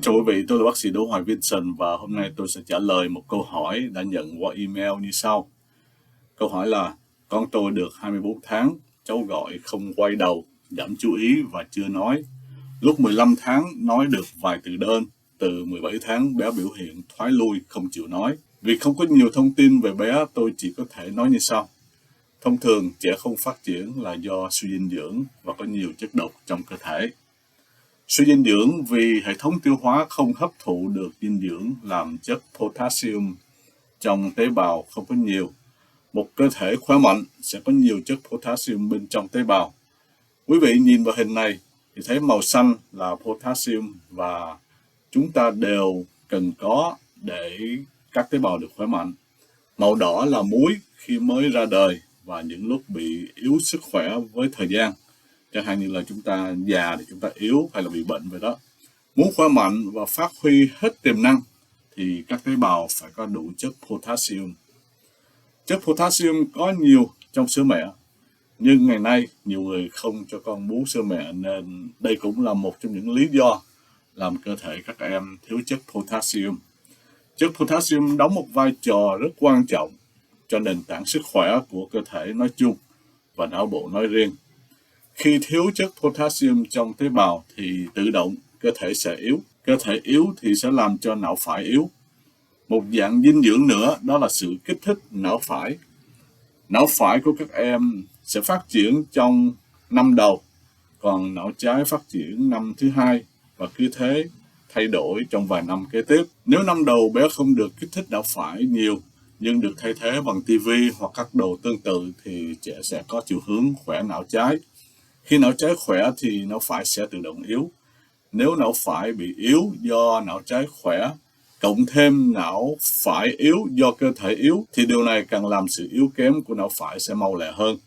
chào quý vị, tôi là bác sĩ Đỗ Hoài Vincent và hôm nay tôi sẽ trả lời một câu hỏi đã nhận qua email như sau. Câu hỏi là: con tôi được 24 tháng, cháu gọi không quay đầu, giảm chú ý và chưa nói. Lúc 15 tháng nói được vài từ đơn, từ 17 tháng bé biểu hiện thoái lui, không chịu nói. Vì không có nhiều thông tin về bé, tôi chỉ có thể nói như sau. Thông thường, trẻ không phát triển là do suy dinh dưỡng và có nhiều chất độc trong cơ thể. Suy dinh dưỡng vì hệ thống tiêu hóa không hấp thụ được dinh dưỡng làm chất Potassium trong tế bào không có nhiều. Một cơ thể khỏe mạnh sẽ có nhiều chất Potassium bên trong tế bào. Quý vị nhìn vào hình này thì thấy màu xanh là Potassium và chúng ta đều cần có để các tế bào được khỏe mạnh. Màu đỏ là muối khi mới ra đời và những lúc bị yếu sức khỏe với thời gian. Chẳng hạn như là chúng ta già thì chúng ta yếu hay là bị bệnh vậy đó. Muốn khỏe mạnh và phát huy hết tiềm năng thì các tế bào phải có đủ chất Potassium. Chất Potassium có nhiều trong sữa mẹ, nhưng ngày nay nhiều người không cho con bú sữa mẹ nên đây cũng là một trong những lý do làm cơ thể các em thiếu chất Potassium. Chất Potassium đóng một vai trò rất quan trọng cho nền tảng sức khỏe của cơ thể nói chung và não bộ nói riêng. Khi thiếu chất Potassium trong tế bào thì tự động cơ thể sẽ yếu. Cơ thể yếu thì sẽ làm cho não phải yếu. Một dạng dinh dưỡng nữa đó là sự kích thích não phải. Não phải của các em sẽ phát triển trong năm đầu, còn não trái phát triển năm thứ hai và cứ thế thay đổi trong vài năm kế tiếp. Nếu năm đầu bé không được kích thích não phải nhiều nhưng được thay thế bằng tivi hoặc các đồ tương tự thì trẻ sẽ có chiều hướng khỏe não trái. Khi não trái khỏe thì não phải sẽ tự động yếu. Nếu não phải bị yếu do não trái khỏe, cộng thêm não phải yếu do cơ thể yếu, thì điều này càng làm sự yếu kém của não phải sẽ mau lẹ hơn.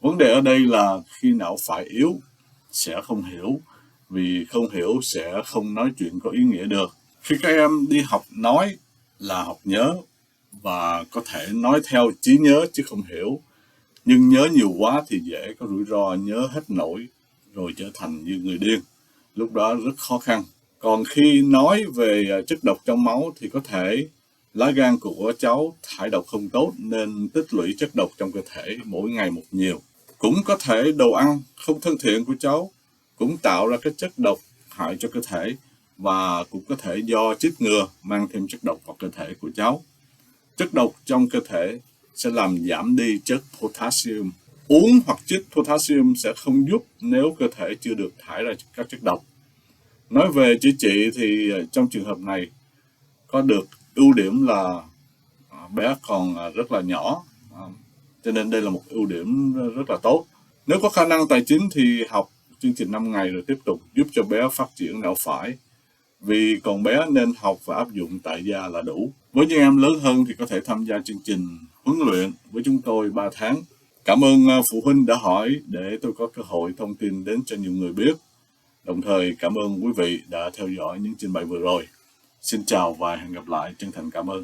Vấn đề ở đây là khi não phải yếu, sẽ không hiểu, vì không hiểu sẽ không nói chuyện có ý nghĩa được. Khi các em đi học nói là học nhớ và có thể nói theo trí nhớ chứ không hiểu. Nhưng nhớ nhiều quá thì dễ có rủi ro nhớ hết nổi rồi trở thành như người điên. Lúc đó rất khó khăn. Còn khi nói về chất độc trong máu thì có thể lá gan của cháu thải độc không tốt nên tích lũy chất độc trong cơ thể mỗi ngày một nhiều. Cũng có thể đồ ăn không thân thiện của cháu cũng tạo ra các chất độc hại cho cơ thể và cũng có thể do chích ngừa mang thêm chất độc vào cơ thể của cháu. Chất độc trong cơ thể sẽ làm giảm đi chất Potassium. Uống hoặc chích Potassium sẽ không giúp nếu cơ thể chưa được thải ra các chất độc. Nói về chữa trị thì trong trường hợp này có được ưu điểm là bé còn rất là nhỏ, cho nên đây là một ưu điểm rất là tốt. Nếu có khả năng tài chính thì học chương trình 5 ngày rồi tiếp tục giúp cho bé phát triển não phải. Vì còn bé nên học và áp dụng tại gia là đủ. Với những em lớn hơn thì có thể tham gia chương trình huấn luyện với chúng tôi 3 tháng. Cảm ơn phụ huynh đã hỏi để tôi có cơ hội thông tin đến cho nhiều người biết. Đồng thời cảm ơn quý vị đã theo dõi những trình bày vừa rồi. Xin chào và hẹn gặp lại. Chân thành cảm ơn.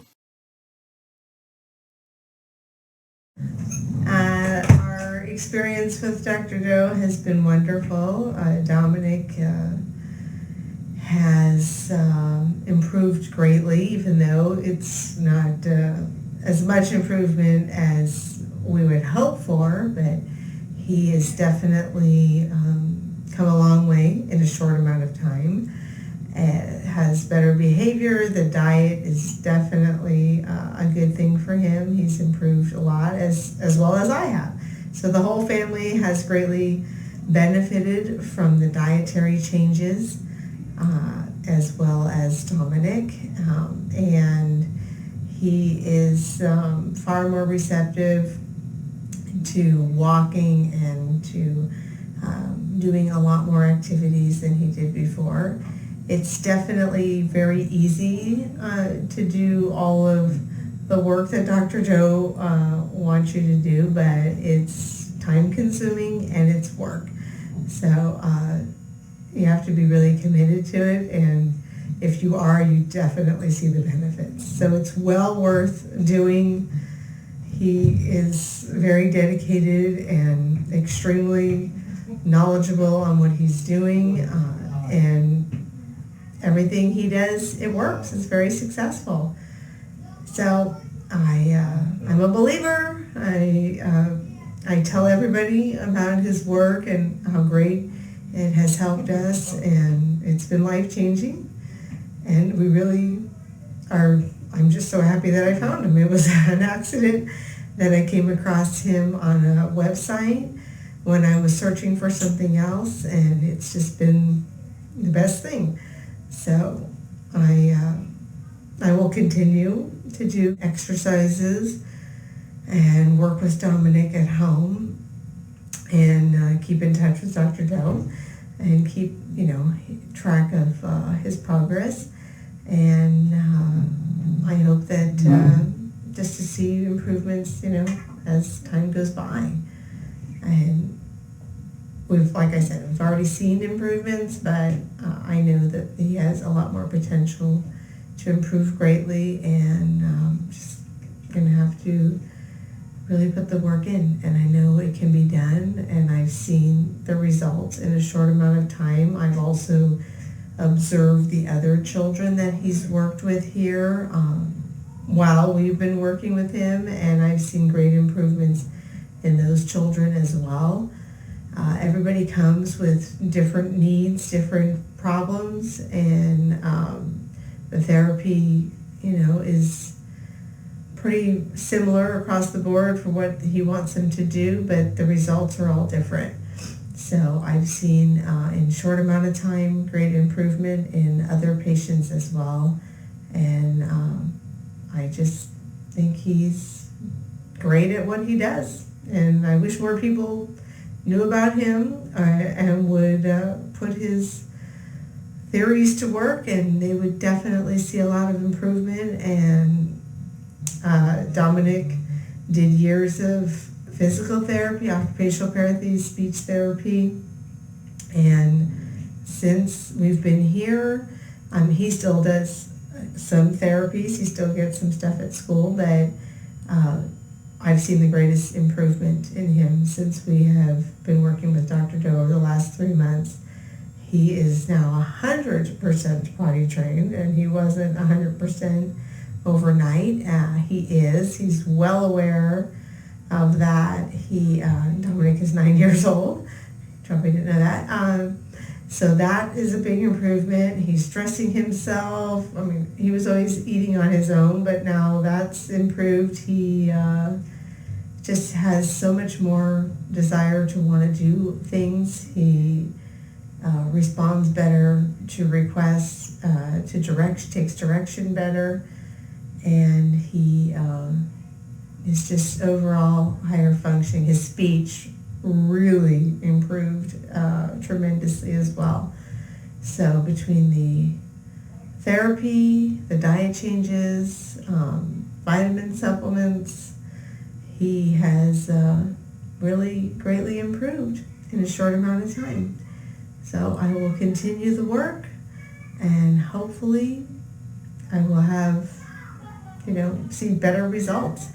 Our experience with Dr. Joe has been wonderful. Dominic has improved greatly, even though it's not as much improvement as we would hope for, but he has definitely come a long way in a short amount of time. Has better behavior. The diet is definitely a good thing for him. He's improved a lot, as well as I have. So the whole family has greatly benefited from the dietary changes, as well as Dominic. And he is far more receptive to walking and to doing a lot more activities than he did before. It's definitely very easy to do all of the work that Dr. Joe wants you to do, but it's time consuming and it's work. So you have to be really committed to it, and if you are, you definitely see the benefits. So it's well worth doing. He is very dedicated and extremely knowledgeable on what he's doing, and everything he does, it works. It's very successful. So I'm a believer. I tell everybody about his work and how great it has helped us, and it's been life-changing. And we really are, I'm just so happy that I found him. It was an accident that I came across him on a website when I was searching for something else, and it's just been the best thing. So I will continue to do exercises and work with Dominic at home, and keep in touch with Dr. Doe and keep, track of his progress. And I hope that just to see improvements, as time goes by. And like I said, we've already seen improvements, but I know that he has a lot more potential to improve greatly, and just going to have to really put the work in. And I know it can be done, and I've seen the results in a short amount of time. I've also observed the other children that he's worked with here while we've been working with him, and I've seen great improvements in those children as well. Everybody comes with different needs, different problems, and the therapy, is pretty similar across the board for what he wants them to do, but the results are all different. So I've seen in a short amount of time great improvement in other patients as well, and I just think he's great at what he does, and I wish more people knew about him and would put his theories to work, and they would definitely see a lot of improvement. And Dominic did years of physical therapy, occupational therapy, speech therapy, and since we've been here, he still does some therapies. He still gets some stuff at school, but I've seen the greatest improvement in him since we have been working with Dr. Doe over the last 3 months. He is now 100% potty trained, and he wasn't 100% overnight. He's well aware of that. Dominic is 9 years old. Probably didn't know that. So that is a big improvement. He's dressing himself. He was always eating on his own, but now that's improved. He just has so much more desire to want to do things. He responds better to requests, takes direction better, and he is just overall higher functioning. His speech really improved tremendously as well. So between the therapy, the diet changes, vitamin supplements, he has really greatly improved in a short amount of time. So I will continue the work, and hopefully I will have, see better results.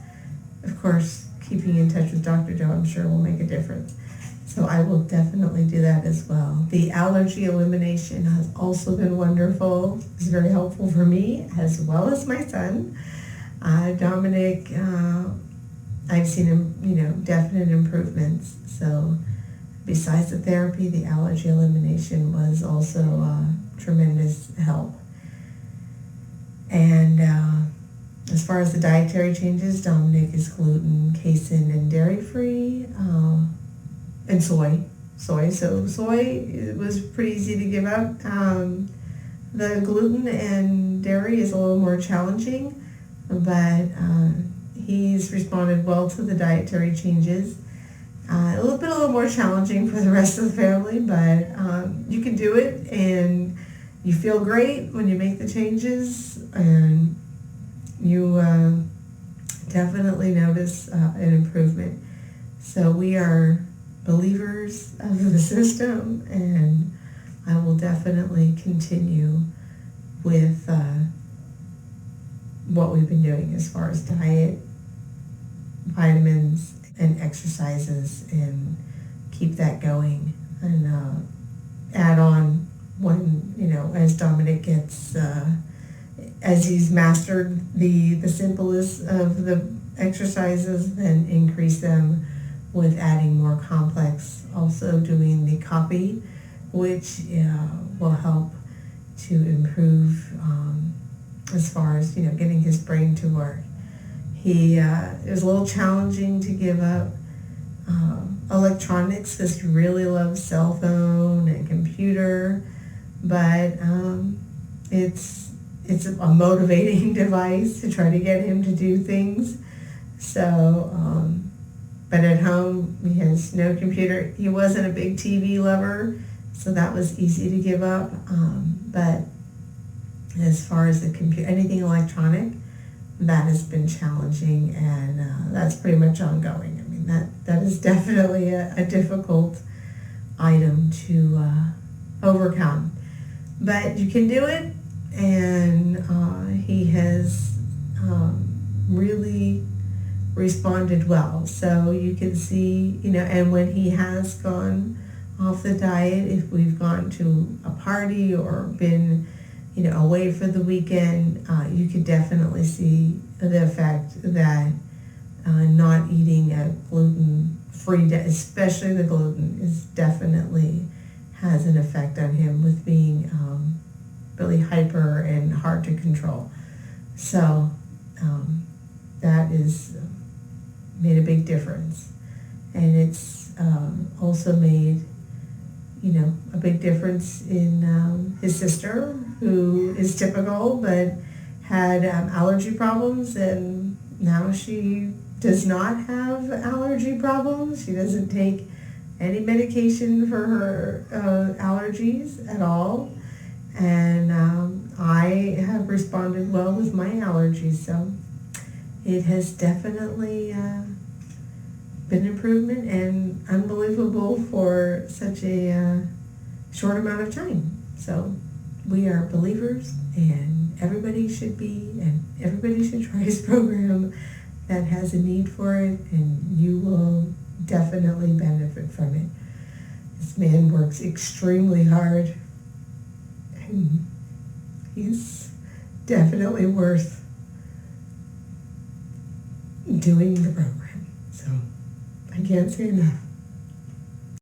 Of course, keeping in touch with Dr. Doe, I'm sure, will make a difference. So I will definitely do that as well. The allergy elimination has also been wonderful. It's very helpful for me as well as my son. Dominic, I've seen him, definite improvements. So besides the therapy, the allergy elimination was also tremendous help. And as far as the dietary changes, Dominic is gluten, casein, and dairy-free, and soy. So soy was pretty easy to give up. The gluten and dairy is a little more challenging, but he's responded well to the dietary changes. A little more challenging for the rest of the family, but you can do it, and you feel great when you make the changes, and you definitely notice an improvement. So we are believers of the system, and I will definitely continue with what we've been doing as far as diet, vitamins, and exercises, and keep that going, and add on when, as Dominic gets, as he's mastered the simplest of the exercises, then increase them with adding more complex. Also doing the copy, which will help to improve as far as, getting his brain to work. It was a little challenging to give up electronics because he really loves cell phone and computer, but it's a motivating device to try to get him to do things. So, but at home he has no computer. He wasn't a big TV lover, so that was easy to give up. But as far as the computer, anything electronic, that has been challenging, and that's pretty much ongoing. I mean, that is definitely a difficult item to overcome. But you can do it, and he has really responded well. So you can see, and when he has gone off the diet, if we've gone to a party or been away for the weekend, you could definitely see the effect that not eating a gluten-free diet, especially the gluten, is definitely has an effect on him with being really hyper and hard to control. So that is made a big difference. And it's also made a big difference in his sister, who is typical but had allergy problems, and now she does not have allergy problems. She doesn't take any medication for her allergies at all, and I have responded well with my allergies, so it has definitely been an improvement, and unbelievable for such a short amount of time. So we are believers, and everybody should be, and everybody should try his program that has a need for it, and you will definitely benefit from it. This man works extremely hard, and he's definitely worth doing the program. So I can't say enough.